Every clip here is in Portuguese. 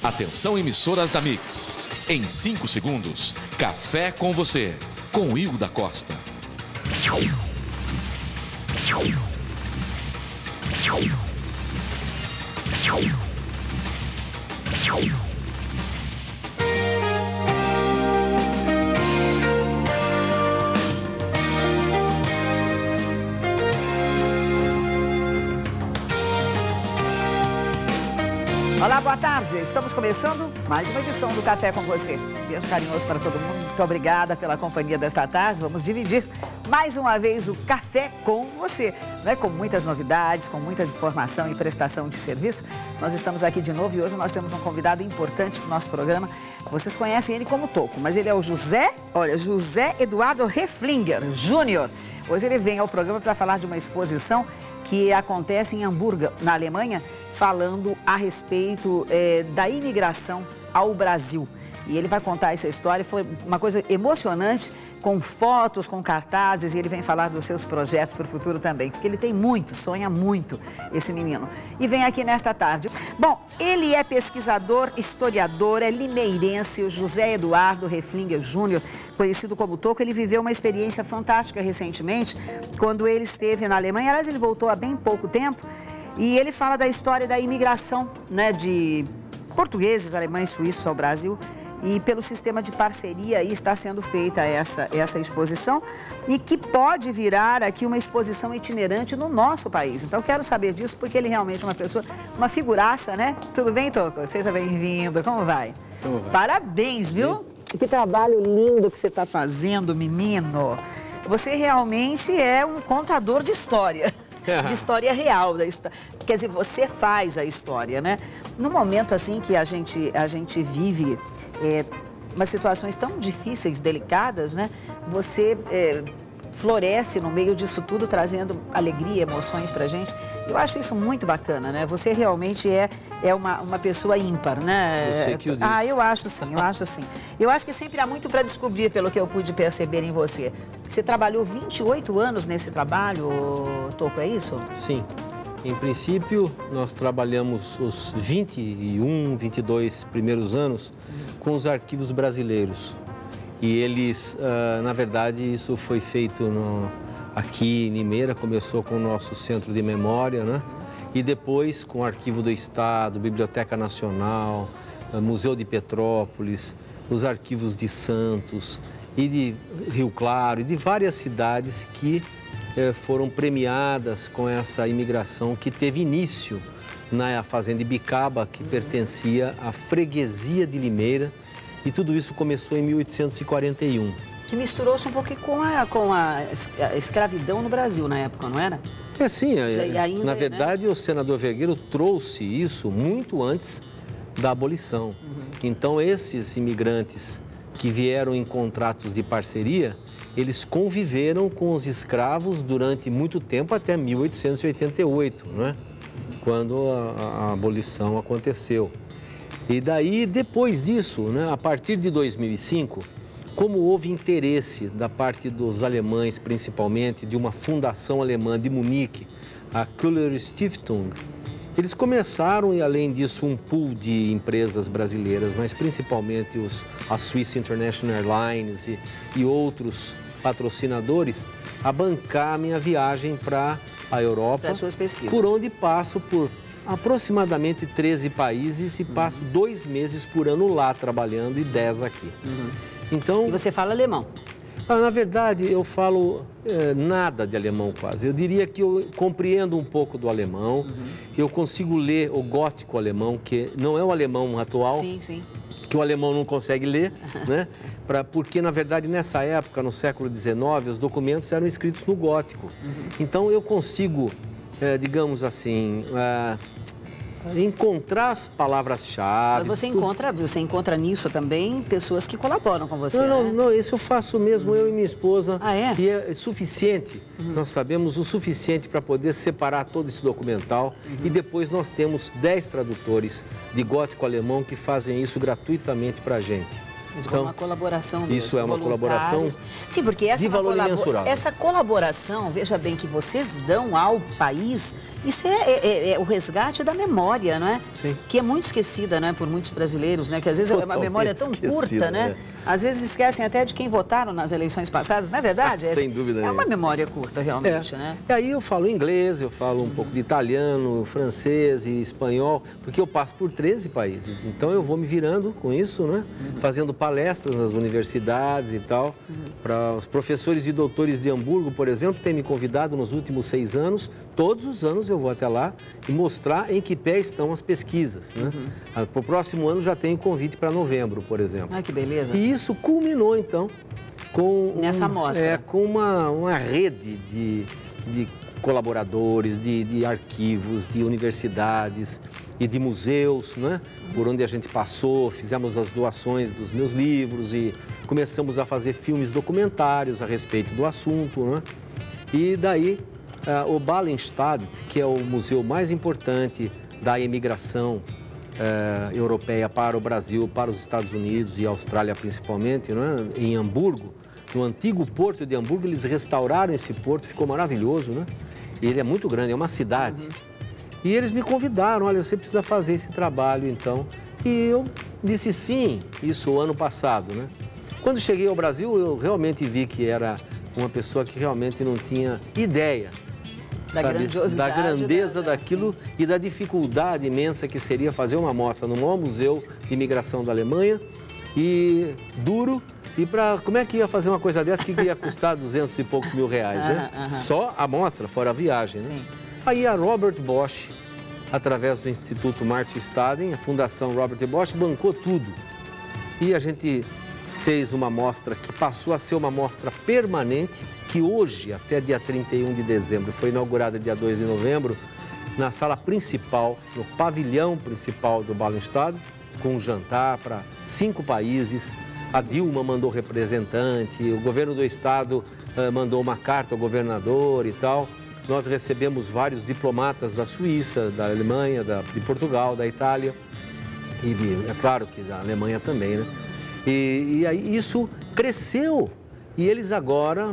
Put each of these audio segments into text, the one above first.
Atenção, emissoras da Mix. Em 5 segundos, Café com você, com Hilda Costa. Olá, boa tarde. Estamos começando mais uma edição do Café com você. Beijo carinhoso para todo mundo. Muito obrigada pela companhia desta tarde. Vamos dividir mais uma vez o Café com você, né? Com muitas novidades, com muita informação e prestação de serviço. Nós estamos aqui de novo e hoje nós temos um convidado importante para o nosso programa. Vocês conhecem ele como Toco, mas ele é o José Eduardo Reflinger Júnior. Hoje ele vem ao programa para falar de uma exposição que acontece em Hamburgo, na Alemanha, falando a respeito da imigração ao Brasil. E ele vai contar essa história, foi uma coisa emocionante, com fotos, com cartazes, e ele vem falar dos seus projetos para o futuro também, porque ele tem muito, sonha muito, esse menino. E vem aqui nesta tarde. Bom, ele é pesquisador, historiador, é limeirense, o José Eduardo Reflinger Júnior, conhecido como Toco. Ele viveu uma experiência fantástica recentemente, quando ele esteve na Alemanha. Aliás, ele voltou há bem pouco tempo, e ele fala da história da imigração, né, de portugueses, alemães, suíços ao Brasil. E pelo sistema de parceria aí está sendo feita essa exposição e que pode virar aqui uma exposição itinerante no nosso país. Então, eu quero saber disso porque ele realmente é uma pessoa, uma figuraça, né? Tudo bem, Toco? Seja bem-vindo. Como vai? Como vai? Parabéns, viu? Que trabalho lindo que você está fazendo, menino. Você realmente é um contador de história. De história real, quer dizer, você faz a história, né? No momento assim que a gente vive umas situações tão difíceis, delicadas, né? Você floresce no meio disso tudo, trazendo alegria, emoções pra gente. Eu acho isso muito bacana, né? Você realmente é uma pessoa ímpar, né? Você que o disse. Ah, eu acho sim, eu acho sim. Eu acho que sempre há muito para descobrir, pelo que eu pude perceber em você. Você trabalhou 28 anos nesse trabalho, Toco, é isso? Sim. Em princípio, nós trabalhamos os 21, 22 primeiros anos com os arquivos brasileiros. E eles, na verdade, isso foi feito aqui em Limeira, começou com o nosso Centro de Memória, né? E depois com o Arquivo do Estado, Biblioteca Nacional, Museu de Petrópolis, os arquivos de Santos e de Rio Claro e de várias cidades que foram premiadas com essa imigração que teve início na fazenda Ibicaba, que pertencia à freguesia de Limeira. E tudo isso começou em 1841. Que misturou-se um pouquinho com a escravidão no Brasil na época, não era? Sim. Na verdade, né? O senador Vergueiro trouxe isso muito antes da abolição. Então, esses imigrantes que vieram em contratos de parceria, eles conviveram com os escravos durante muito tempo, até 1888, né? Quando a abolição aconteceu. E daí, depois disso, né, a partir de 2005, como houve interesse da parte dos alemães, principalmente, de uma fundação alemã de Munique, a Köhler Stiftung, eles começaram, e além disso, um pool de empresas brasileiras, mas principalmente a Swiss International Airlines e outros patrocinadores, a bancar a minha viagem para a Europa, para suas pesquisas. Por onde passo por aproximadamente 13 países e passo 2 meses por ano lá trabalhando e 10 aqui. Então, e você fala alemão? Na verdade, eu falo nada de alemão quase. Eu diria que eu compreendo um pouco do alemão. Eu consigo ler o gótico alemão, que não é o alemão atual. Sim. Que o alemão não consegue ler, né? Porque, na verdade, nessa época, no século XIX, os documentos eram escritos no gótico. Então, eu consigo, digamos assim, encontrar as palavras-chave. Mas você encontra nisso também pessoas que colaboram com você, Não, isso eu faço mesmo, eu e minha esposa. Ah, é? E é suficiente, nós sabemos o suficiente para poder separar todo esse documental. E depois nós temos 10 tradutores de gótico alemão que fazem isso gratuitamente para a gente. Então, uma colaboração mesmo, isso é uma colaboração. Sim, porque essa de valor imensurável. Essa colaboração, veja bem, que vocês dão ao país, isso é o resgate da memória, não é? Sim. Que é muito esquecida, né, por muitos brasileiros, né? Que às vezes a memória é tão curta, né? Às vezes esquecem até de quem votaram nas eleições passadas, não é verdade? Sem dúvida. É uma memória curta, realmente, né? E aí eu falo inglês, eu falo um pouco de italiano, francês e espanhol, porque eu passo por 13 países. Então eu vou me virando com isso, né? Fazendo palestras nas universidades e tal. Para os professores e doutores de Hamburgo, por exemplo, têm me convidado nos últimos 6 anos. Todos os anos eu vou até lá e mostrar em que pé estão as pesquisas, né? Para o próximo ano já tenho convite para novembro, por exemplo. Ah, que beleza. E isso culminou, então, com... Nessa mostra. Com uma rede de colaboradores, de arquivos, de universidades e de museus, né? Por onde a gente passou, fizemos as doações dos meus livros e começamos a fazer filmes documentários a respeito do assunto, né? E daí, o Ballenstardt, que é o museu mais importante da imigração europeia para o Brasil, para os Estados Unidos e Austrália principalmente, né? Em Hamburgo, no antigo porto de Hamburgo, eles restauraram esse porto, ficou maravilhoso, né? E ele é muito grande, é uma cidade. E eles me convidaram, olha, você precisa fazer esse trabalho, então. E eu disse sim, isso ano passado, né? Quando cheguei ao Brasil, eu realmente vi que era uma pessoa que realmente não tinha ideia, da grandeza daquilo e da dificuldade imensa que seria fazer uma mostra no maior museu de imigração da Alemanha, e duro. E como é que ia fazer uma coisa dessa que ia custar 200 e poucos mil reais, né? Só a mostra, fora a viagem, né? Aí a Robert Bosch, através do Instituto Martin Staden, a Fundação Robert Bosch, bancou tudo. E a gente fez uma mostra que passou a ser uma mostra permanente, que hoje, até dia 31 de dezembro, foi inaugurada dia 2 de novembro, na sala principal, no pavilhão principal do Ballenstardt, com um jantar para 5 países. A Dilma mandou representante, o governo do estado mandou uma carta ao governador e tal. Nós recebemos vários diplomatas da Suíça, da Alemanha, de Portugal, da Itália e, é claro, que da Alemanha também, né? E aí isso cresceu e eles agora,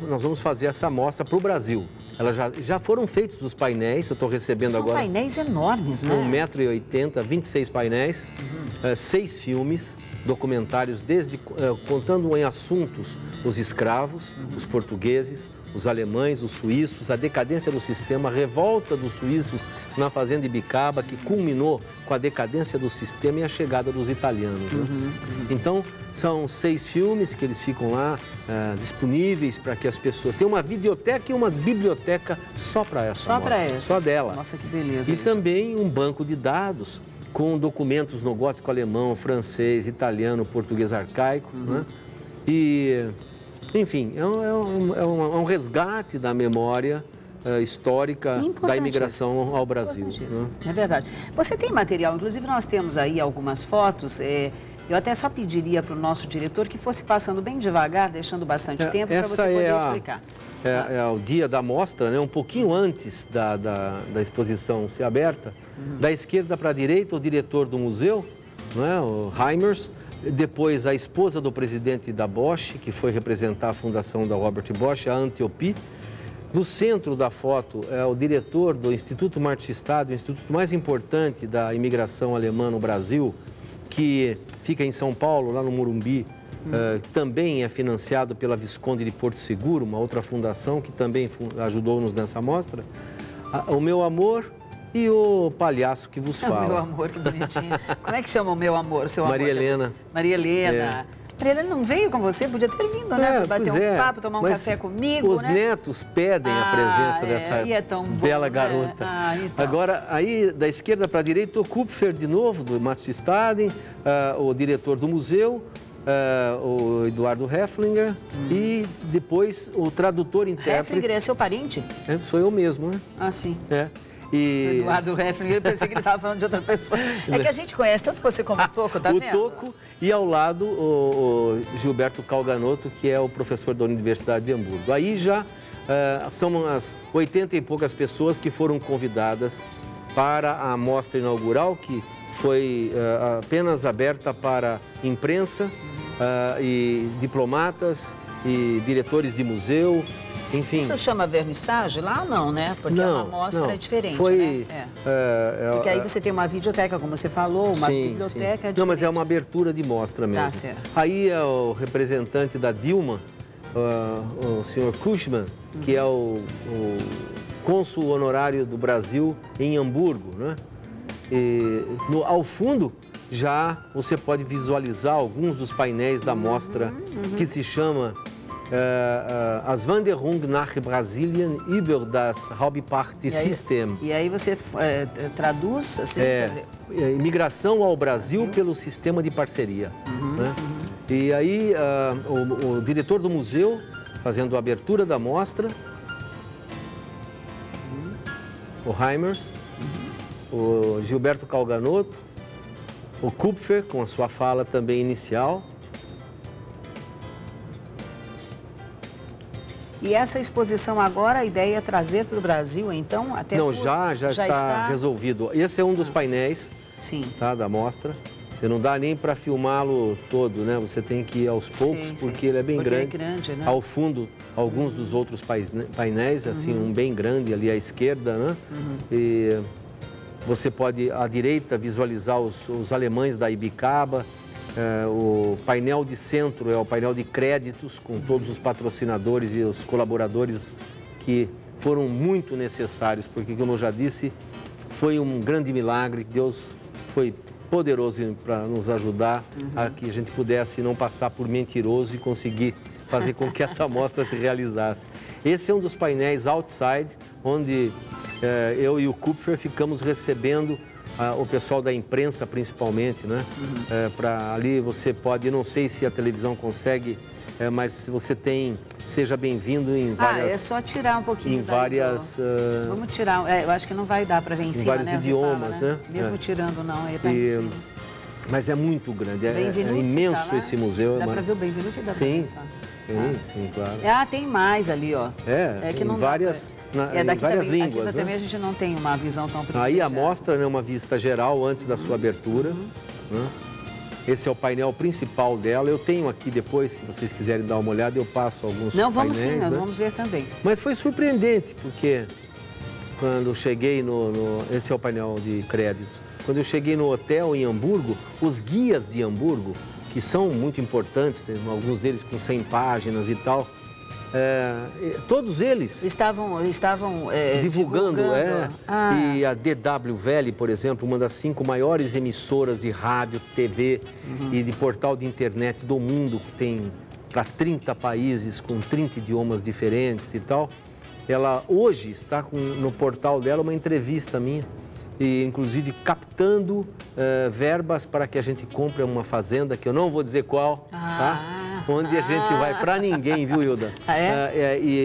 nós vamos fazer essa mostra para o Brasil. Elas já foram feitos os painéis, eu estou recebendo agora... São painéis enormes, né? 1,80 m, 26 painéis, 6 filmes, documentários, contando em assuntos os escravos, os portugueses, os alemães, os suíços, a decadência do sistema, a revolta dos suíços na fazenda de Bicaba, que culminou com a decadência do sistema e a chegada dos italianos, né? Então, são 6 filmes que eles ficam lá disponíveis para que as pessoas... Tem uma videoteca e uma biblioteca só para essa Só para essa? Só dela. Nossa, que beleza. E também um banco de dados com documentos no gótico alemão, francês, italiano, português arcaico, né? E, enfim, é um resgate da memória histórica da imigração ao Brasil. Né? É verdade. Você tem material, inclusive nós temos aí algumas fotos. Eu até só pediria para o nosso diretor que fosse passando bem devagar, deixando bastante tempo para você poder explicar. É o dia da mostra, né? Um pouquinho antes da exposição ser aberta. Da esquerda para a direita, o diretor do museu, né? O Reimers. Depois, a esposa do presidente da Bosch, que foi representar a fundação da Robert Bosch, a Antiopi. No centro da foto é o diretor do Instituto Martin Staden, o instituto mais importante da imigração alemã no Brasil, que fica em São Paulo, lá no Morumbi. Também é financiado pela Visconde de Porto Seguro, uma outra fundação que também ajudou-nos nessa mostra. O meu amor e o palhaço que vos fala. O meu amor, que bonitinho. Como é que chama o meu amor, seu amor? Maria Helena. Maria Helena. Maria Helena não veio com você? Podia ter vindo, né? Para bater um papo, tomar um café comigo, os netos pedem a presença dessa bela garota. Então. Agora, aí, da esquerda para a direita, o Kupfer, de novo, do Martin Staden, o diretor do museu, o Eduardo Hefflinger e depois o tradutor intérprete. Hefflinger é seu parente? Sou eu mesmo, né? Ah, sim. Eduardo Hefflinger, eu pensei que ele estava falando de outra pessoa. É que a gente conhece tanto você como o Toco, tá vendo? O Toco e ao lado o Gilberto Calganotto, que é o professor da Universidade de Hamburgo. Aí já são as 80 e poucas pessoas que foram convidadas para a mostra inaugural, que foi apenas aberta para imprensa e diplomatas, e diretores de museu, enfim. Isso chama vernissage lá ou não, né? Porque a amostra é diferente, foi, né? Porque aí você tem uma videoteca, como você falou, uma biblioteca. Sim. Não, mas é uma abertura de mostra mesmo. Tá certo. Aí é o representante da Dilma, o senhor Cushman, que é o cônsul honorário do Brasil em Hamburgo, né? E ao fundo já você pode visualizar alguns dos painéis da mostra que se chama As Wanderung nach Brasilien über das Hauptparty-System. E aí você traduz assim, quer dizer... Imigração ao Brasil pelo sistema de parceria. Né? E aí o diretor do museu, fazendo a abertura da mostra, o Reimers, o Gilberto Calganotto, o Kupfer, com a sua fala também inicial. E essa exposição agora, a ideia é trazer para o Brasil, então? Até não, já está resolvido. Esse é um dos painéis da mostra. Você não dá nem para filmá-lo todo, né? Você tem que ir aos poucos, porque ele é bem grande. Né? Ao fundo, alguns dos outros painéis, assim, um bem grande ali à esquerda, né? E você pode, à direita, visualizar os alemães da Ibicaba. O painel de centro é o painel de créditos, com todos os patrocinadores e os colaboradores que foram muito necessários, porque, como eu já disse, foi um grande milagre. Deus foi poderoso para nos ajudar a que a gente pudesse não passar por mentiroso e conseguir fazer com que essa mostra se realizasse. Esse é um dos painéis outside, onde eu e o Kupfer ficamos recebendo o pessoal da imprensa, principalmente, né? Para ali você pode, não sei se a televisão consegue, mas se você tem, seja bem-vindo em várias... é só tirar um pouquinho. Em várias... Vamos tirar, eu acho que não vai dar para ver em cima, vários idiomas, fala, né? Mesmo tirando, não, aí tá em cima. Mas é muito grande, é imenso esse museu. Dá para ver o Benvenuti? Dá Sim, claro. Tem mais ali, ó. Que não várias, em várias línguas. Aqui também a gente não tem uma visão tão privilegiada. Aí a mostra é uma vista geral antes da sua abertura. Né? Esse é o painel principal dela. Eu tenho aqui depois, se vocês quiserem dar uma olhada, eu passo alguns painéis. Não, vamos sim, nós vamos ver também. Mas foi surpreendente, porque quando eu cheguei esse é o painel de créditos. Quando eu cheguei no hotel em Hamburgo, os guias de Hamburgo, que são muito importantes, tem alguns deles com 100 páginas e tal, todos eles estavam divulgando. E a DW Valley, por exemplo, uma das 5 maiores emissoras de rádio, TV e de portal de internet do mundo, que tem para 30 países com 30 idiomas diferentes e tal, ela hoje está no portal dela uma entrevista minha, e inclusive captando verbas para que a gente compre uma fazenda, que eu não vou dizer qual, tá? Onde a gente vai para ninguém, viu, Hilda?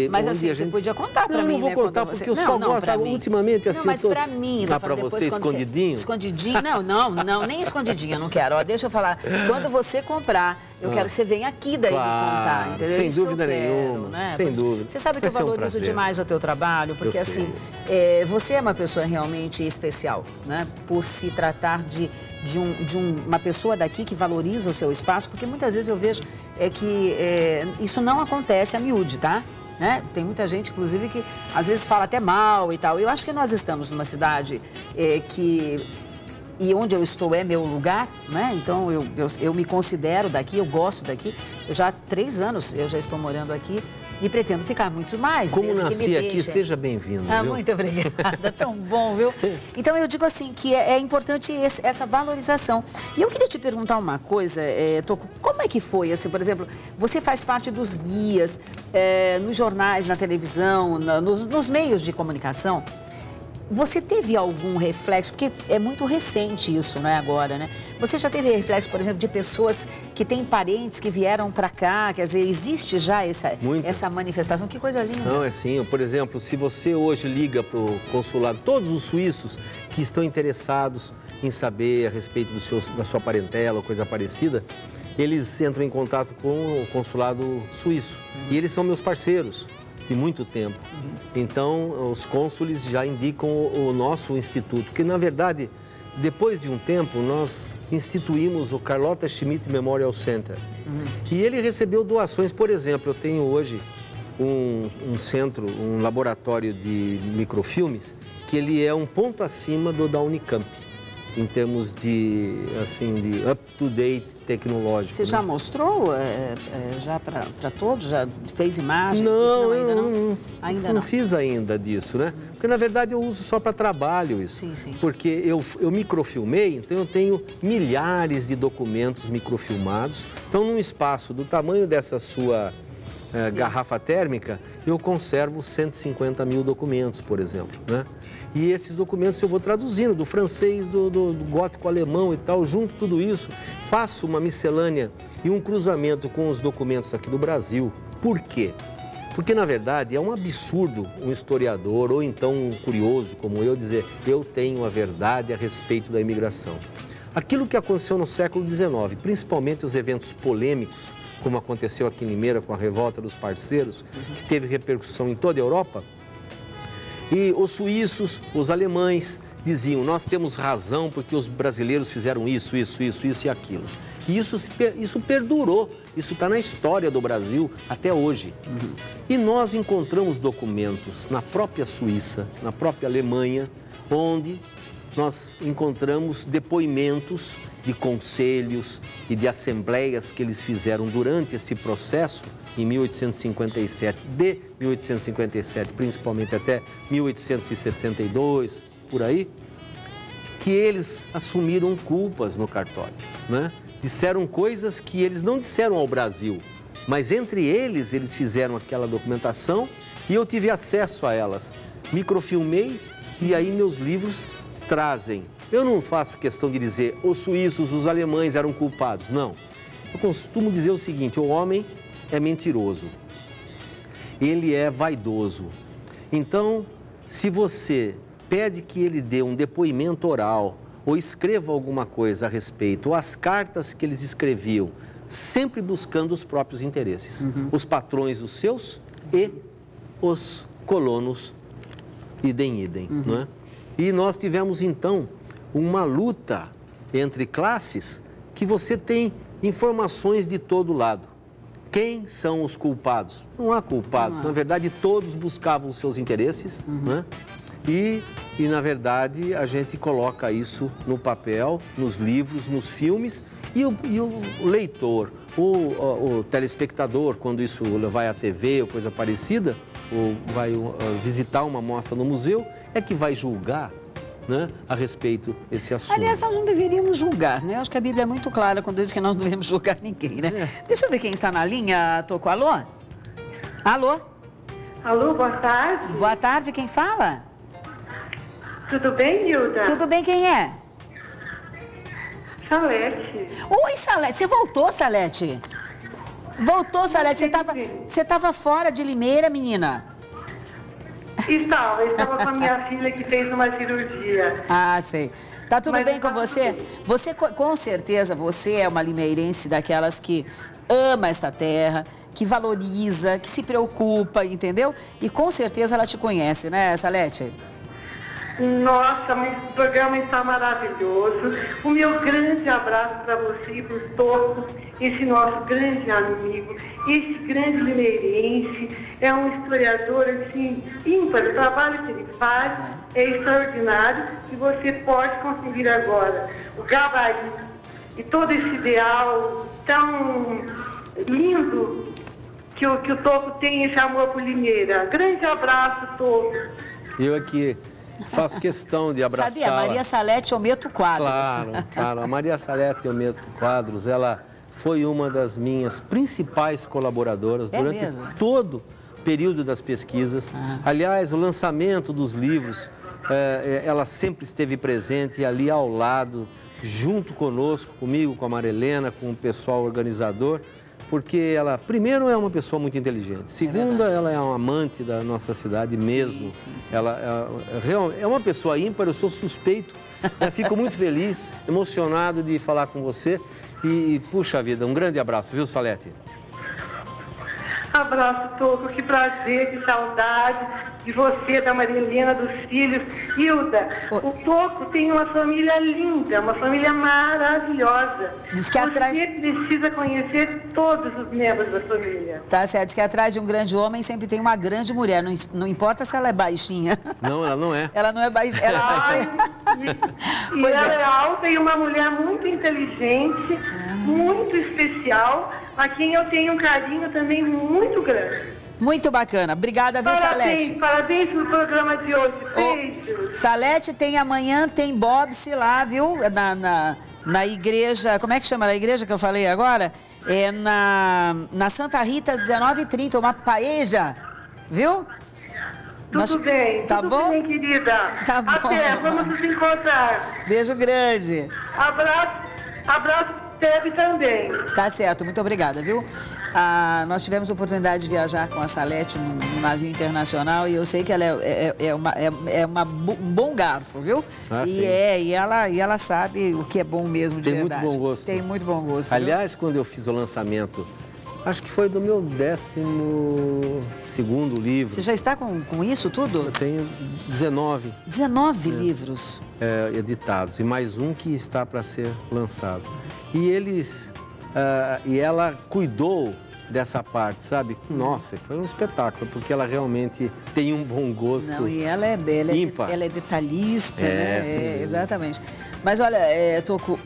Mas assim, você podia contar para mim, não vou contar, porque eu só gosto, ultimamente, assim... Não, mas para mim... Dá para você escondidinho? Escondidinho? Não, nem escondidinho, eu não quero. Ó, deixa eu falar. Quando você comprar, eu quero que você venha aqui daí me contar, entendeu? Sem dúvida nenhuma, né? Sem dúvida. Você sabe que eu valorizo demais o teu trabalho, porque assim, você é uma pessoa realmente especial, né? Por se tratar de uma pessoa daqui que valoriza o seu espaço, porque muitas vezes eu vejo que isso não acontece a miúde, tá? Né? Tem muita gente, inclusive, que às vezes fala até mal e tal. Eu acho que nós estamos numa cidade e onde eu estou é meu lugar, né? Então eu me considero daqui, eu gosto daqui. Eu já há 3 anos eu já estou morando aqui e pretendo ficar muito mais. Como nasci aqui, seja bem-vindo. Muito obrigada, tão bom, viu? Então eu digo assim que é importante essa valorização. E eu queria te perguntar uma coisa, Toco, como é que foi, assim, por exemplo, você faz parte dos guias, nos jornais, na televisão, nos meios de comunicação. Você teve algum reflexo, porque é muito recente isso, não é agora, né? Você já teve reflexo, por exemplo, de pessoas que têm parentes que vieram para cá, quer dizer, existe já essa manifestação? Que coisa linda. Não, é sim. Por exemplo, se você hoje liga para o consulado, todos os suíços que estão interessados em saber a respeito da sua parentela ou coisa parecida, eles entram em contato com o consulado suíço. E eles são meus parceiros de muito tempo. Então, os cônsules já indicam o nosso instituto, que, na verdade, depois de um tempo, nós instituímos o Carlota Schmidt Memorial Center. E ele recebeu doações. Por exemplo, eu tenho hoje um centro, um laboratório de microfilmes, que ele é um ponto acima do da Unicamp, em termos de, assim, de up-to-date tecnológico. Você já mostrou já para todos? Já fez imagens? Não, ainda não. Ainda não fiz ainda disso, né? Porque, na verdade, eu uso só para trabalho isso. Sim, sim. Porque eu microfilmei, então eu tenho milhares de documentos microfilmados. Então, num espaço do tamanho dessa sua garrafa térmica, eu conservo 150 mil documentos, por exemplo, né? E esses documentos eu vou traduzindo do francês, do gótico alemão e tal, junto tudo isso, faço uma miscelânea e um cruzamento com os documentos aqui do Brasil. Por quê? Porque, na verdade, é um absurdo um historiador ou então um curioso como eu dizer eu tenho a verdade a respeito da imigração. Aquilo que aconteceu no século XIX, principalmente os eventos polêmicos, como aconteceu aqui em Limeira com a Revolta dos Parceiros, que teve repercussão em toda a Europa, e os suíços, os alemães diziam, nós temos razão porque os brasileiros fizeram isso e aquilo. E isso perdurou, isso está na história do Brasil até hoje. E nós encontramos documentos na própria Suíça, na própria Alemanha, onde nós encontramos depoimentos de conselhos e de assembleias que eles fizeram durante esse processo, em 1857, de 1857, principalmente até 1862, por aí, que eles assumiram culpas no cartório, né? Disseram coisas que eles não disseram ao Brasil, mas entre eles fizeram aquela documentação e eu tive acesso a elas. Microfilmei e aí meus livros trazem. Eu não faço questão de dizer os suíços, os alemães eram culpados, não. Eu costumo dizer o seguinte, o homem é mentiroso, ele é vaidoso. Então, se você pede que ele dê um depoimento oral ou escreva alguma coisa a respeito, ou as cartas que eles escreviam, sempre buscando os próprios interesses, os patrões os seus e os colonos idem, não é? E nós tivemos, então, uma luta entre classes que você tem informações de todo lado. Quem são os culpados? Não há culpados. Na verdade, todos buscavam os seus interesses, né? E, na verdade, a gente coloca isso no papel, nos livros, nos filmes, e o leitor, o telespectador, quando isso vai à TV ou coisa parecida, ou vai visitar uma mostra no museu, é que vai julgar, né, a respeito desse assunto. Aliás, nós não deveríamos julgar, né? Acho que a Bíblia é muito clara quando diz que nós não devemos julgar ninguém, né? Deixa eu ver quem está na linha, Toco. Alô? Alô? Alô, boa tarde. Boa tarde, quem fala? Tudo bem, Hilda? Tudo bem, quem é? Salete. Oi, Salete. Você voltou, Salete? Voltou, Salete. Você estava fora de Limeira, menina? Estava com a minha filha que fez uma cirurgia. Ah, sei. Tá tudo Mas bem com tá você? tudo bem. Você, com certeza, você é uma limeirense daquelas que ama esta terra, que valoriza, que se preocupa, entendeu? E com certeza ela te conhece, né, Salete? Nossa, mas o programa está maravilhoso. O meu grande abraço para você e para os todos, esse nosso grande amigo, esse grande limeirense, é um historiador assim, ímpar. O trabalho que ele faz é extraordinário e você pode conseguir agora o gabarito e todo esse ideal tão lindo que o Toco tem, esse amor por Limeira. Grande abraço, Toco. Eu aqui faço questão de abraçar. Sabia, Maria Salete Ometo Quadros. Claro. A Maria Salete Ometo Quadros, ela foi uma das minhas principais colaboradoras durante todo o período das pesquisas. Aliás, o lançamento dos livros, ela sempre esteve presente ali ao lado, junto conosco, comigo, com a Marilena, com o pessoal organizador, porque ela, primeiro, é uma pessoa muito inteligente. Segundo, ela é uma amante da nossa cidade mesmo. Sim. Ela é uma pessoa ímpar, eu sou suspeito. Fico muito feliz, emocionado de falar com você. E, puxa vida, um grande abraço, viu, Salete? Abraço, Toco, que prazer, que saudade. de você, da Maria Helena, dos filhos. Hilda, o Toco tem uma família linda, uma família maravilhosa. Diz que você precisa conhecer todos os membros da família. Tá certo, diz que atrás de um grande homem sempre tem uma grande mulher, não importa se ela é baixinha. Não, ela não é. Ela não é baixinha. E ela é alta e uma mulher muito inteligente, muito especial, a quem eu tenho um carinho também muito grande. Muito bacana. Obrigada, viu, Salete? Parabéns pelo programa de hoje. Beijo. Salete, tem amanhã, tem Bobse lá, viu? Na igreja, como é que chama a igreja que eu falei agora? É na Santa Rita, às 19h30, uma paeja, viu? Tudo bem, tá tudo bom? bem, querida. Tá bom. Até, vamos nos encontrar. Beijo grande. Abraço, Tebe também. Tá certo, muito obrigada, viu? Nós tivemos a oportunidade de viajar com a Salete num navio internacional e eu sei que ela um bom garfo, viu? E ela sabe o que é bom mesmo de verdade. Tem muito bom gosto. Tem muito bom gosto. Aliás, quando eu fiz o lançamento, acho que foi do meu 12º livro. Você já está com isso tudo? Eu tenho 19. 19 livros. Editados e mais um que está para ser lançado. E ela cuidou dessa parte, sabe? Nossa, foi um espetáculo, porque ela realmente tem um bom gosto. Não, e ela é ímpar. Ela é detalhista, né? Exatamente. Mas olha, Toco,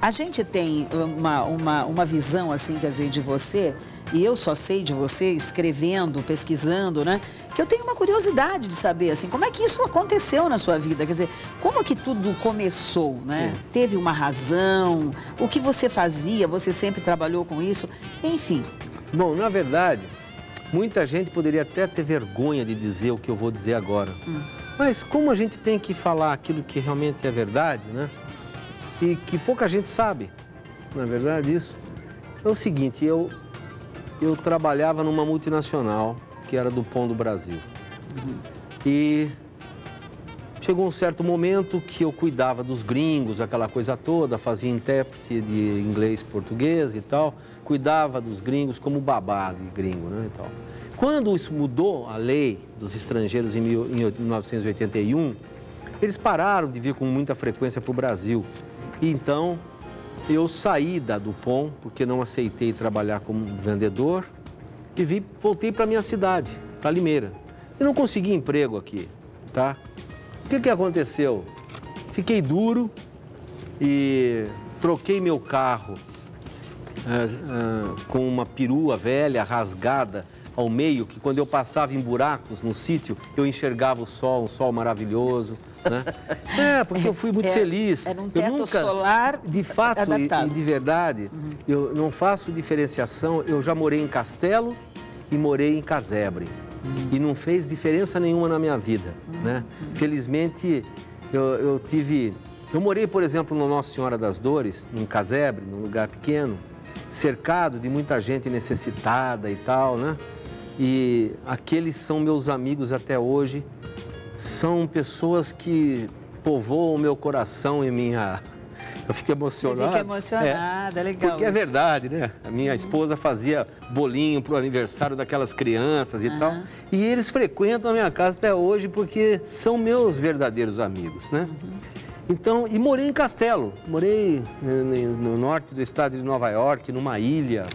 a gente tem uma visão, assim, quer dizer, de você, e eu só sei de você escrevendo, pesquisando, né? Que eu tenho uma curiosidade de saber, assim, como é que isso aconteceu na sua vida? Quer dizer, como que tudo começou, né? Teve uma razão? O que você fazia? Você sempre trabalhou com isso? Enfim. Bom, na verdade, muita gente poderia até ter vergonha de dizer o que eu vou dizer agora. Mas como a gente tem que falar aquilo que realmente é verdade, né? E que pouca gente sabe, na verdade, isso. É o seguinte, eu trabalhava numa multinacional, que era do Pão do Brasil. E chegou um certo momento que eu cuidava dos gringos, aquela coisa toda, fazia intérprete de inglês, português e tal, cuidava dos gringos como babá de gringo, né, e tal. Quando isso mudou, a lei dos estrangeiros em 1981, eles pararam de vir com muita frequência para o Brasil. E então, eu saí da Dupont, porque não aceitei trabalhar como vendedor, e voltei para minha cidade, para Limeira. E não consegui emprego aqui, tá? O que aconteceu? Fiquei duro e troquei meu carro com uma perua velha, rasgada ao meio, que quando eu passava em buracos no sítio, eu enxergava o sol, um sol maravilhoso, né? Porque eu fui muito feliz. Era um teto solar de fato adaptado. E de verdade, eu não faço diferenciação. Eu já morei em Castelo e morei em Casebre. E não fez diferença nenhuma na minha vida, né? Felizmente, eu morei, por exemplo, no Nossa Senhora das Dores, em Casebre, num lugar pequeno, cercado de muita gente necessitada e tal, né? E aqueles são meus amigos até hoje. São pessoas que povoam o meu coração e minha... Eu fico emocionado. Você fica emocionada, legal. Porque é verdade, né? A minha esposa fazia bolinho pro aniversário daquelas crianças e tal. E eles frequentam a minha casa até hoje porque são meus verdadeiros amigos, né? Então, e morei em Castelo. Morei no norte do estado de Nova York, numa ilha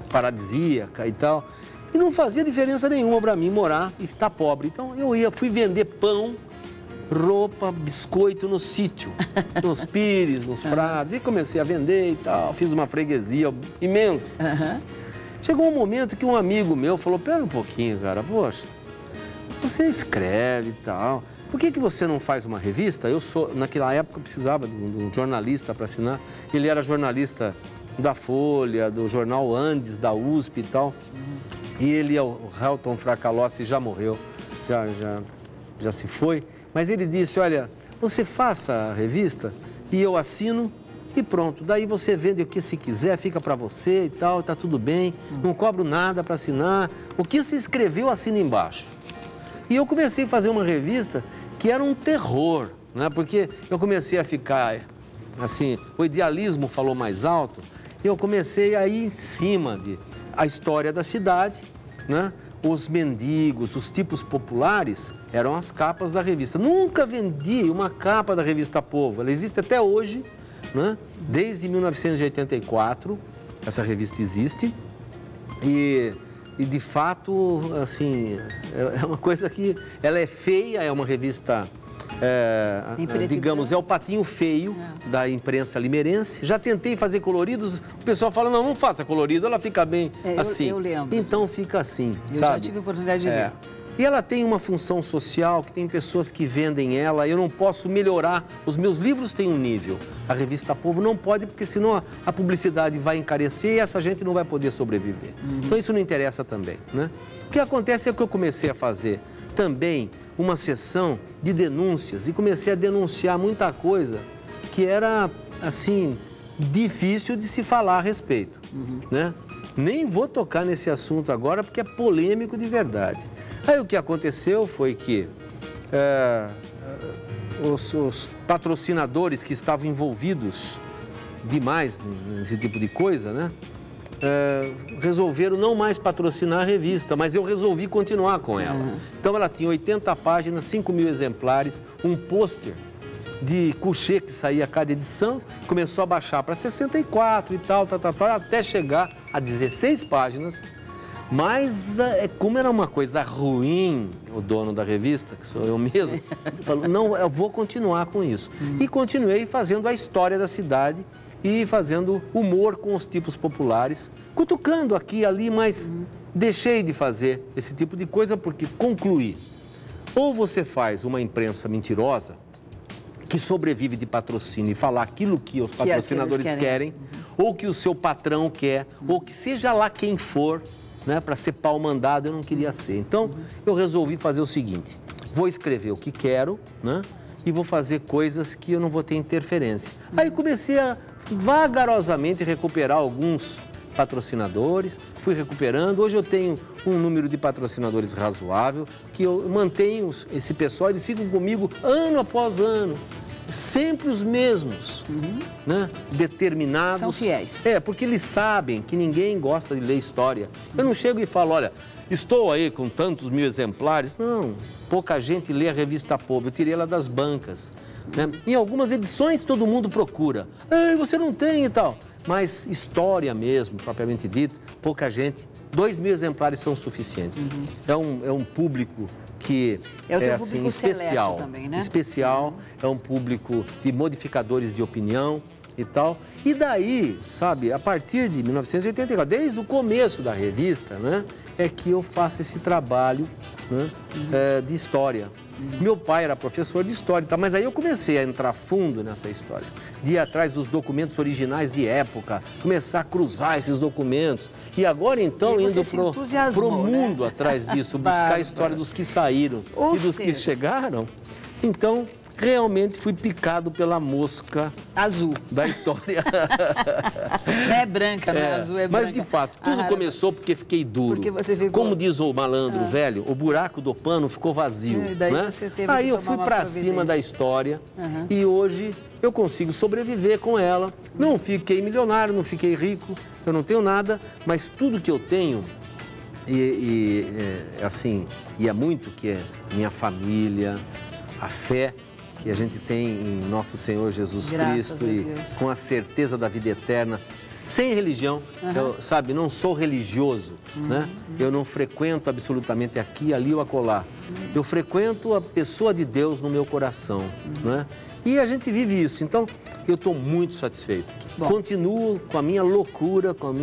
paradisíaca e tal. E não fazia diferença nenhuma para mim morar e estar pobre. Então, fui vender pão, roupa, biscoito no sítio, nos pires, nos prados. E comecei a vender e tal, fiz uma freguesia imensa. Chegou um momento que um amigo meu falou, pera um pouquinho, cara, poxa, você escreve e tal, por que você não faz uma revista? Naquela época eu precisava de um jornalista para assinar. Ele era jornalista da Folha, do jornal Andes, da USP e tal. E ele, o Helton Fracalossi, já morreu, já se foi. Mas ele disse, olha, você faça a revista e eu assino e pronto. Daí você vende o que se quiser, fica para você e tal, tá tudo bem. Não cobro nada para assinar. O que você escreveu, assina embaixo. E eu comecei a fazer uma revista que era um terror, né? Porque eu comecei a ficar, assim, o idealismo falou mais alto. E eu comecei a ir em cima a história da cidade, né? os mendigos, os tipos populares, eram as capas da revista. Nunca vendi uma capa da revista Povo. Ela existe até hoje, né? Desde 1984, essa revista existe. E de fato, assim, é uma coisa que... Ela é feia, é uma revista... digamos, é o patinho feio da imprensa limeirense. Já tentei fazer coloridos, o pessoal fala, não faça colorido, ela fica bem assim. Eu lembro. Então fica assim, eu sabe? Já tive a oportunidade de ver. E ela tem uma função social, que tem pessoas que vendem ela, eu não posso melhorar. Os meus livros têm um nível, a revista Povo não pode, porque senão a publicidade vai encarecer e essa gente não vai poder sobreviver. Então isso não interessa também, né? O que acontece é que eu comecei a fazer também uma sessão de denúncias e comecei a denunciar muita coisa que era, assim, difícil de se falar a respeito, né? Nem vou tocar nesse assunto agora porque é polêmico de verdade. Aí o que aconteceu foi que os patrocinadores que estavam envolvidos demais nesse tipo de coisa, né? Resolveram não mais patrocinar a revista, mas eu resolvi continuar com ela. Então ela tinha 80 páginas, 5.000 exemplares, um pôster de couchê que saía a cada edição, começou a baixar para 64 e tal, até chegar a 16 páginas. Mas como era uma coisa ruim, o dono da revista, que sou eu mesmo, falou, não, eu vou continuar com isso. E continuei fazendo a história da cidade e fazendo humor com os tipos populares, cutucando aqui e ali, mas deixei de fazer esse tipo de coisa porque concluí. Ou você faz uma imprensa mentirosa, que sobrevive de patrocínio e falar aquilo que os patrocinadores querem, ou que o seu patrão quer, ou que seja lá quem for, né, para ser pau mandado, eu não queria ser. Então, eu resolvi fazer o seguinte, vou escrever o que quero, né, e vou fazer coisas que eu não vou ter interferência. Aí comecei a vagarosamente recuperar alguns patrocinadores, fui recuperando. Hoje eu tenho um número de patrocinadores razoável, que eu mantenho esse pessoal, eles ficam comigo ano após ano, sempre os mesmos, né? Determinados. São fiéis. Porque eles sabem que ninguém gosta de ler história. Eu não chego e falo, olha, estou aí com tantos mil exemplares. Não, pouca gente lê a revista Povo, eu tirei ela das bancas. Né? Em algumas edições todo mundo procura. Ei, você não tem e tal. Mas história mesmo, propriamente dito, pouca gente. 2.000 exemplares são suficientes. É um público que é assim, especial. Também, né? Especial, é um público de modificadores de opinião e tal. E daí, sabe, a partir de 1984, desde o começo da revista, né, é que eu faço esse trabalho, né, de história. Meu pai era professor de história, tá? Mas aí eu comecei a entrar fundo nessa história, de ir atrás dos documentos originais de época, começar a cruzar esses documentos. E agora, então, indo pro mundo, né, atrás disso, buscar a história dos que saíram e dos que chegaram. Então, realmente fui picado pela mosca azul da história. Não é branca, não é azul, é branca. Mas, de fato, tudo começou porque fiquei duro. Porque você ficou... Como diz o malandro velho, o buraco do pano ficou vazio. E daí né? você teve Aí que eu fui para cima da história e hoje eu consigo sobreviver com ela. Não fiquei milionário, não fiquei rico, eu não tenho nada, mas tudo que eu tenho, assim, e é muito que é minha família, a fé que a gente tem em nosso Senhor Jesus Cristo e com a certeza da vida eterna, sem religião. Eu, sabe, não sou religioso, né? Eu não frequento absolutamente aqui, ali ou acolá. Eu frequento a pessoa de Deus no meu coração, né? E a gente vive isso. Então, eu estou muito satisfeito. Continuo com a minha loucura, com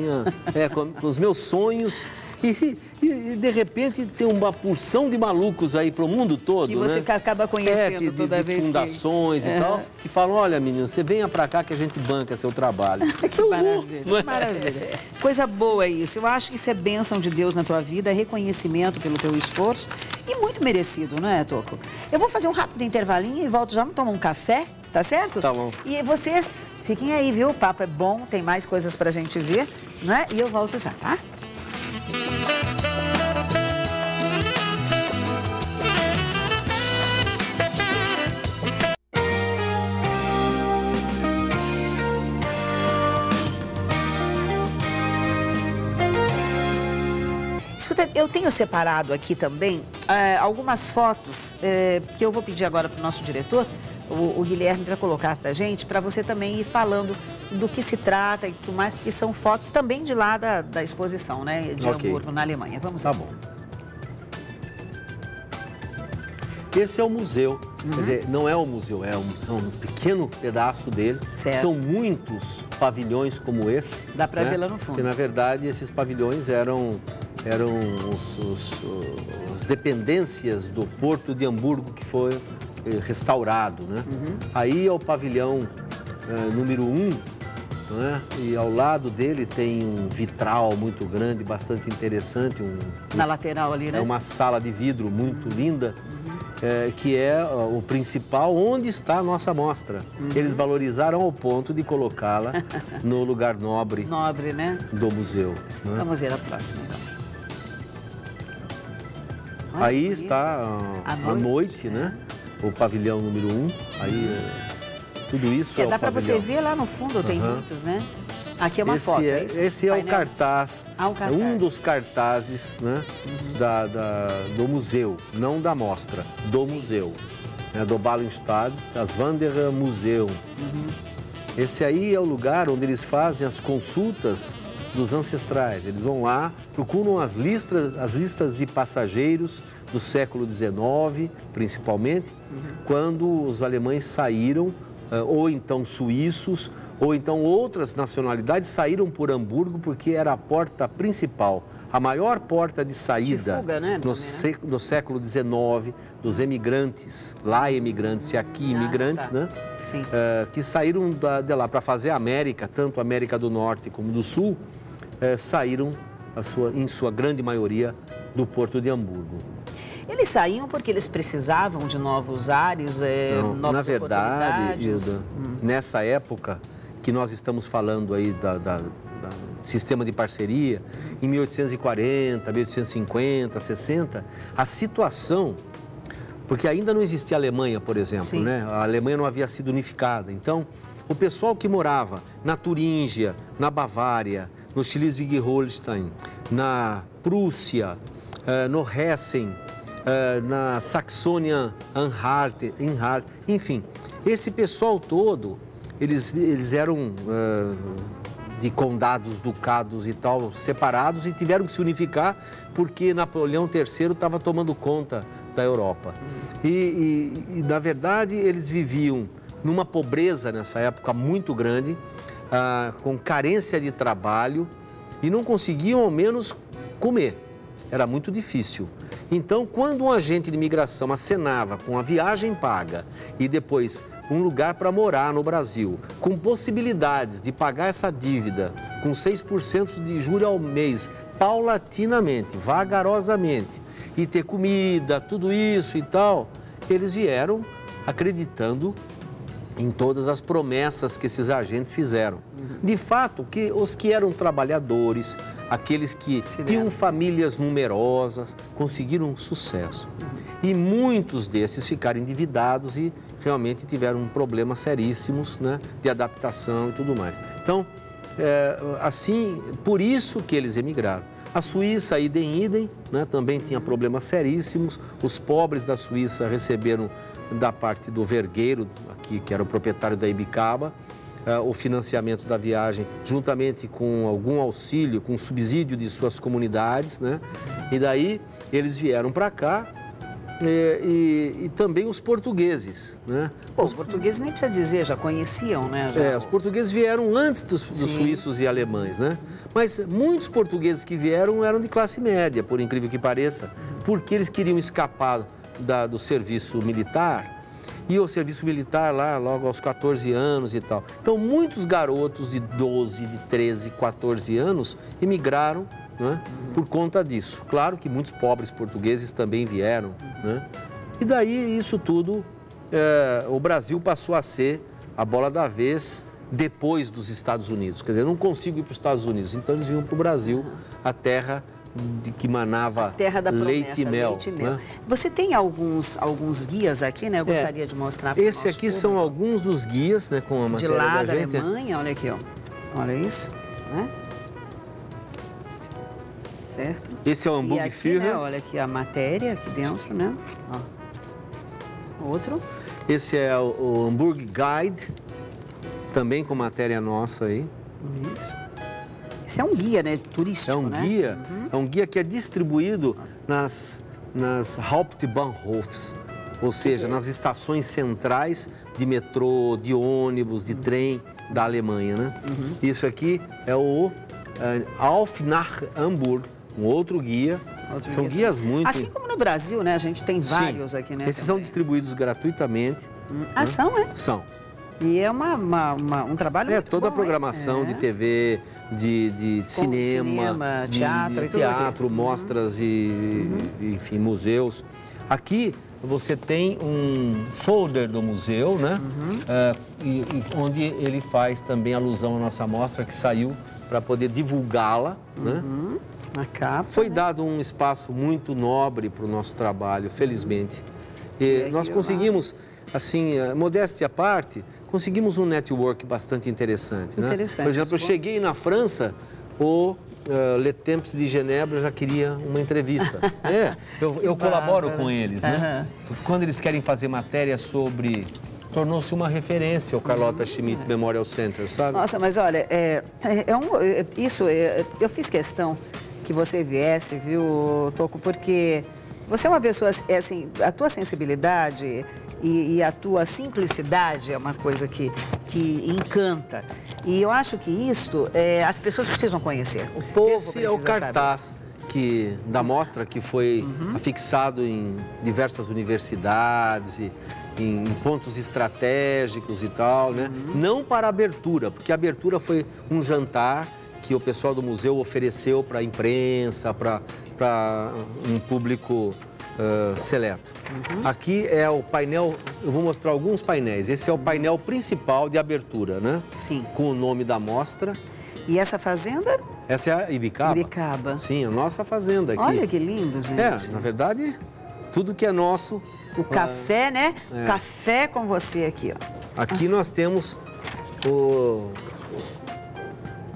os meus sonhos. E de repente tem uma porção de malucos aí pro mundo todo, que você acaba conhecendo toda vez, fundações e tal, que falam, olha menino, você venha pra cá que a gente banca seu trabalho. Que maravilha, maravilha. Coisa boa isso. Eu acho que isso é bênção de Deus na tua vida, é reconhecimento pelo teu esforço e muito merecido, não é, Toco? Eu vou fazer um rápido intervalinho e volto já, vamos tomar um café, tá certo? Tá bom. E vocês fiquem aí, viu? O papo é bom, tem mais coisas pra gente ver, né? E eu volto já, tá? Eu tenho separado aqui também algumas fotos que eu vou pedir agora para o nosso diretor, o Guilherme, para colocar para a gente, para você também ir falando do que se trata e tudo mais, porque são fotos também de lá da exposição, né, de Hamburgo, na Alemanha. Vamos lá. Tá bom. Esse é o museu, quer dizer, não é o museu, é um pequeno pedaço dele. Certo. São muitos pavilhões como esse. Dá para ver lá no fundo. Porque, na verdade, esses pavilhões eram as dependências do Porto de Hamburgo que foi restaurado, né? Aí é o pavilhão número 1, né? E ao lado dele tem um vitral muito grande, bastante interessante. Na lateral ali, né? É uma sala de vidro muito linda. Que é o principal, onde está a nossa mostra. Eles valorizaram ao ponto de colocá-la no lugar nobre, né? Do museu. Né? Vamos ver a próxima, então. Aí está a noite, né? O pavilhão número 1. Aí tudo isso é o dá para pavilhão. você ver lá no fundo, tem muitos, né? Aqui é uma foto, é isso? Esse é o cartaz, o cartaz. Um dos cartazes, né, do museu, não da mostra, do museu, né, do Ballungsted, das Wanderermuseum. Esse aí é o lugar onde eles fazem as consultas dos ancestrais. Eles vão lá, procuram as listas de passageiros do século XIX, principalmente, quando os alemães saíram, ou então suíços, ou então outras nacionalidades saíram por Hamburgo porque era a porta principal, a maior porta de saída de fuga, né? no século XIX, dos emigrantes, lá emigrantes e aqui imigrantes, né? Sim. Que saíram de lá para fazer a América, tanto a América do Norte como do Sul, saíram, em sua grande maioria, do Porto de Hamburgo. Eles saíam porque eles precisavam de novos ares, novas na verdade, oportunidades? Hilda, nessa época que nós estamos falando aí do sistema de parceria, em 1840, 1850, 60, a situação, porque ainda não existia a Alemanha, por exemplo, né? A Alemanha não havia sido unificada. Então, o pessoal que morava na Turíngia, na Bavária, no Schleswig-Holstein, na Prússia, no Hessen, na Saxônia-Anhalt, enfim, esse pessoal todo, eles eram de condados, ducados e tal, separados e tiveram que se unificar porque Napoleão III estava tomando conta da Europa. E, na verdade, eles viviam numa pobreza nessa época muito grande, com carência de trabalho e não conseguiam ao menos comer. Era muito difícil. Então, quando um agente de imigração acenava com a viagem paga e depois um lugar para morar no Brasil, com possibilidades de pagar essa dívida com 6% de juros ao mês, paulatinamente, vagarosamente, e ter comida, tudo isso e tal, eles vieram acreditando em todas as promessas que esses agentes fizeram. De fato, os que eram trabalhadores, aqueles que tinham famílias numerosas, conseguiram sucesso. E muitos desses ficaram endividados e realmente tiveram problemas seríssimos, né, de adaptação e tudo mais. Então, assim, por isso que eles emigraram. A Suíça, idem, né, também tinha problemas seríssimos. Os pobres da Suíça receberam da parte do vergueiro, aqui, que era o proprietário da Ibicaba, o financiamento da viagem, juntamente com algum auxílio, com subsídio de suas comunidades, né? E daí eles vieram para cá e também os portugueses, né? Os portugueses nem precisa dizer, já conheciam, né? Os portugueses vieram antes dos suíços e alemães, né? Mas muitos portugueses que vieram eram de classe média, por incrível que pareça, porque eles queriam escapar do serviço militar. E o serviço militar lá, logo aos 14 anos e tal. Então, muitos garotos de 12, de 13, 14 anos emigraram, né, por conta disso. Claro que muitos pobres portugueses também vieram, né? E daí, isso tudo, o Brasil passou a ser a bola da vez depois dos Estados Unidos. Quer dizer, eu não consigo ir para os Estados Unidos, então eles vinham para o Brasil, a terra de que manava leite e mel. Né? Você tem alguns guias aqui, né? Eu gostaria de mostrar para o nosso aqui público. São alguns dos guias, né? Com a matéria de lá da gente. Alemanha, olha aqui, ó. Olha isso, né? Certo. Esse é o Hamburg Führer. Né, olha aqui a matéria aqui dentro, né? Ó. Outro. Esse é o Hamburg Guide, também com matéria nossa aí. Isso. Esse é um guia, né? Turístico, é um né? Guia, é um guia que é distribuído nas Hauptbahnhofs, ou seja, nas estações centrais de metrô, de ônibus, de trem da Alemanha, né? Isso aqui é o Auf nach Hamburg, um outro guia. São guias muito... Assim como no Brasil, né? A gente tem vários aqui, né? Esses são distribuídos gratuitamente. Ah, né? São, é? São. E é um trabalho muito toda bom, a programação de TV, de cinema, teatro, mostras e, enfim, museus. Aqui você tem um folder do museu, né? Onde ele faz também alusão à nossa mostra que saiu para poder divulgá-la, né? A capa, Foi dado um espaço muito nobre para o nosso trabalho, felizmente. E nós conseguimos, assim, modéstia à parte, conseguimos um network bastante interessante, né? Por exemplo, eu cheguei na França, o Le Temps de Genebra já queria uma entrevista. Eu colaboro com eles, né? Quando eles querem fazer matéria sobre... Tornou-se uma referência o Carlota Schmidt Memorial Center, sabe? Nossa, mas olha, eu fiz questão que você viesse, viu, Toco, porque você é uma pessoa, assim, a tua sensibilidade e a tua simplicidade é uma coisa que encanta. E eu acho que isto as pessoas precisam conhecer, o povo Esse é o cartaz da mostra que foi afixado em diversas universidades e em pontos estratégicos e tal, né? Não para abertura, porque a abertura foi um jantar que o pessoal do museu ofereceu para a imprensa, para um público seleto. Aqui é o painel, eu vou mostrar alguns painéis. Esse é o painel principal de abertura, né? Sim. Com o nome da mostra. E essa fazenda? Essa é a Ibicaba. Ibicaba. Sim, a nossa fazenda aqui. Olha que lindo, gente. Na verdade, tudo que é nosso... O café, né? Café com você aqui, ó. Aqui nós temos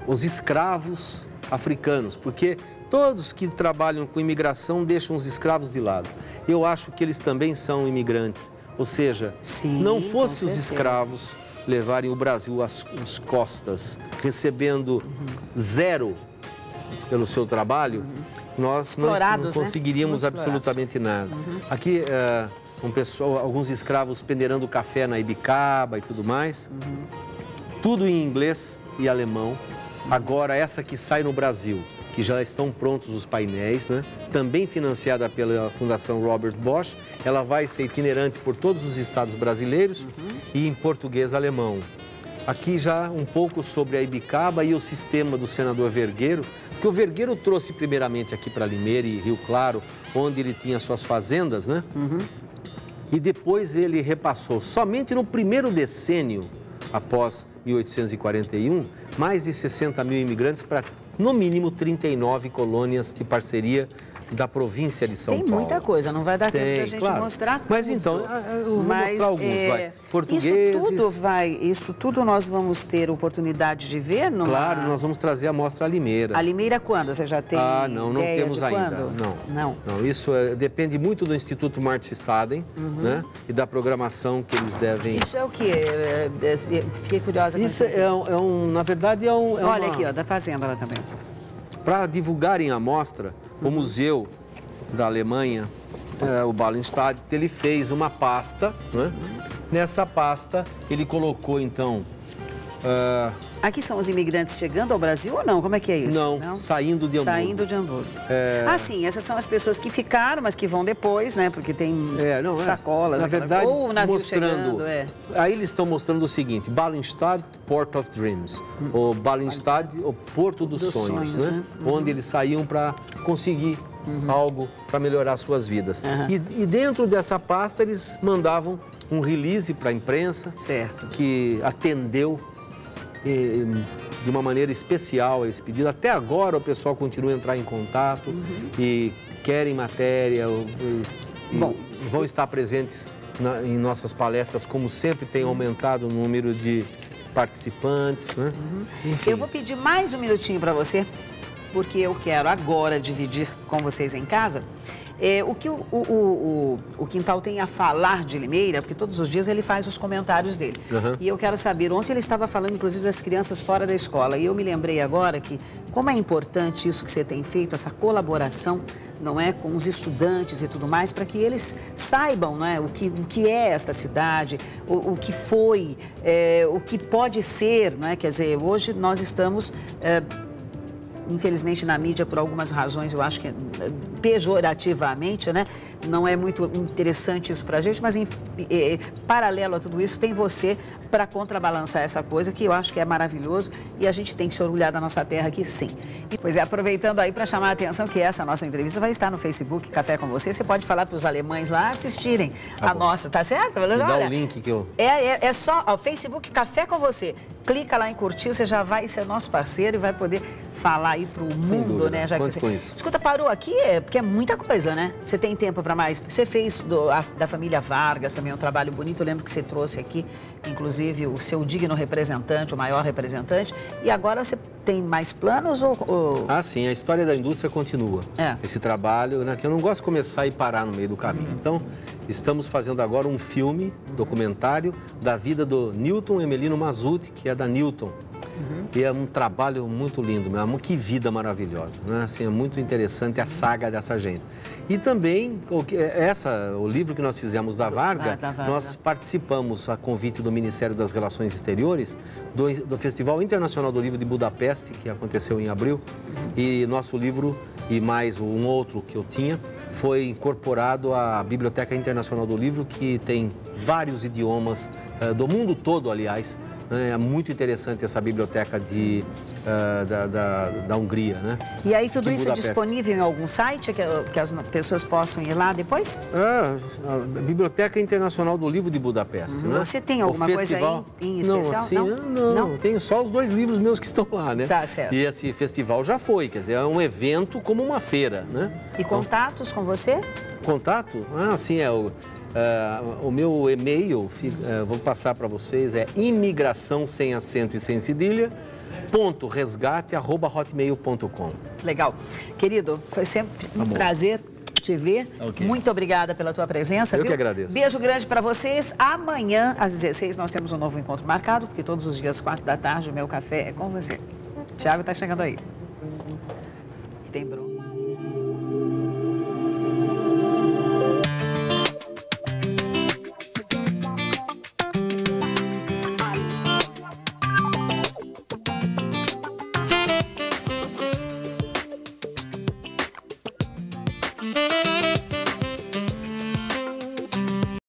os escravos africanos, porque todos que trabalham com imigração deixam os escravos de lado. Eu acho que eles também são imigrantes, ou seja, não fosse os escravos levarem o Brasil às costas, recebendo zero pelo seu trabalho, nós não conseguiríamos absolutamente nada. Aqui, alguns escravos pendeirando café na Ibicaba e tudo mais, tudo em inglês e alemão. Agora, essa que sai no Brasil, que já estão prontos os painéis, né? Também financiada pela Fundação Robert Bosch, ela vai ser itinerante por todos os estados brasileiros e em português e alemão. Aqui já um pouco sobre a Ibicaba e o sistema do senador Vergueiro, porque o Vergueiro trouxe primeiramente aqui para Limeira e Rio Claro, onde ele tinha suas fazendas, né? E depois ele repassou, somente no primeiro decênio, após 1841, mais de 60 mil imigrantes para, no mínimo, 39 colônias de parceria da província de São Paulo. Tem muita coisa, não vai dar tempo para a gente mostrar tudo. Mas então, eu vou mostrar alguns, vai. Portugueses... Isso tudo nós vamos ter oportunidade de ver? Claro, nós vamos trazer a mostra à Limeira. A Limeira quando? Você já tem não temos ainda. Não, isso depende muito do Instituto Martistaden, né? E da programação que eles devem... Isso é o quê? Fiquei curiosa com isso. Na verdade, Olha aqui, ó, da fazenda lá também. Para divulgarem a mostra, o museu da Alemanha, o Ballenstadt, ele fez uma pasta, né? Nessa pasta, ele colocou, então... Aqui são os imigrantes chegando ao Brasil ou não? Como é que é isso? Não? Saindo de Hamburgo. Saindo de Hamburgo. Sim, essas são as pessoas que ficaram, mas que vão depois, né? Porque tem sacolas. Na verdade, ou o navio mostrando... Aí eles estão mostrando o seguinte, Ballenstadt, Port of Dreams. O Ballenstadt, o Porto dos Sonhos, né? Onde eles saíam para conseguir algo para melhorar suas vidas. E dentro dessa pasta, eles mandavam um release para a imprensa, que atendeu de uma maneira especial a esse pedido. Até agora o pessoal continua a entrar em contato e querem matéria, vão estar presentes em nossas palestras, como sempre tem aumentado o número de participantes, né? Eu vou pedir mais um minutinho para você. porque eu quero agora dividir com vocês em casa o que o Quintal tem a falar de Limeira, porque todos os dias ele faz os comentários dele. E eu quero saber, ontem ele estava falando inclusive das crianças fora da escola, e eu me lembrei agora que como é importante isso que você tem feito, essa colaboração, não é, com os estudantes e tudo mais, para que eles saibam, não é, o que é esta cidade, o que foi, o que pode ser, não é? Quer dizer, hoje nós estamos... infelizmente na mídia, por algumas razões, eu acho que pejorativamente, né? Não é muito interessante isso pra gente, mas paralelo a tudo isso, tem você para contrabalançar essa coisa, que eu acho que é maravilhoso e a gente tem que se orgulhar da nossa terra aqui, sim. Pois é, aproveitando aí para chamar a atenção que essa nossa entrevista vai estar no Facebook Café com Você, você pode falar para os alemães lá assistirem a nossa, tá certo? Me dá o link que eu... É só o Facebook Café com Você. Clica lá em curtir, você já vai ser nosso parceiro e vai poder falar aí pro mundo, né? Já que você... Escuta, parou aqui, porque é muita coisa, né? Você tem tempo para mais? Você fez da família Vargas também um trabalho bonito, eu lembro que você trouxe aqui, inclusive, o seu digno representante, o maior representante, e agora você tem mais planos ou... Ah, sim, a história da indústria continua. Esse trabalho, né, que eu não gosto de começar e parar no meio do caminho. Então, estamos fazendo agora um filme, documentário, da vida do Newton Emelino Mazzutti, que é da Newton. E é um trabalho muito lindo, mesmo. Que vida maravilhosa, né? Assim, é muito interessante a saga dessa gente. E também, o livro que nós fizemos da Varga, nós participamos, a convite do Ministério das Relações Exteriores, do Festival Internacional do Livro de Budapeste, que aconteceu em abril. E nosso livro, e mais um outro que eu tinha, foi incorporado à Biblioteca Internacional do Livro, que tem vários idiomas, do mundo todo, aliás. É muito interessante essa biblioteca da Hungria, né? E aí tudo isso é disponível em algum site que as pessoas possam ir lá depois? A Biblioteca Internacional do Livro de Budapeste, né? Você tem alguma coisa aí em especial? Não, tenho só os 2 livros meus que estão lá, né? Tá certo. E esse festival já foi, quer dizer, é um evento como uma feira, né? E contatos com você? Contato? sim, o meu e-mail, vou passar para vocês, é imigração sem acento e sem cedilha, .resgate@hotmail.com. Legal. Querido, foi sempre um prazer te ver. Muito obrigada pela tua presença. Eu que agradeço. Beijo grande para vocês. Amanhã, às 16, nós temos um novo encontro marcado, porque todos os dias, 4 da tarde, o meu café é com você. Tiago está chegando aí. E tem Bruno.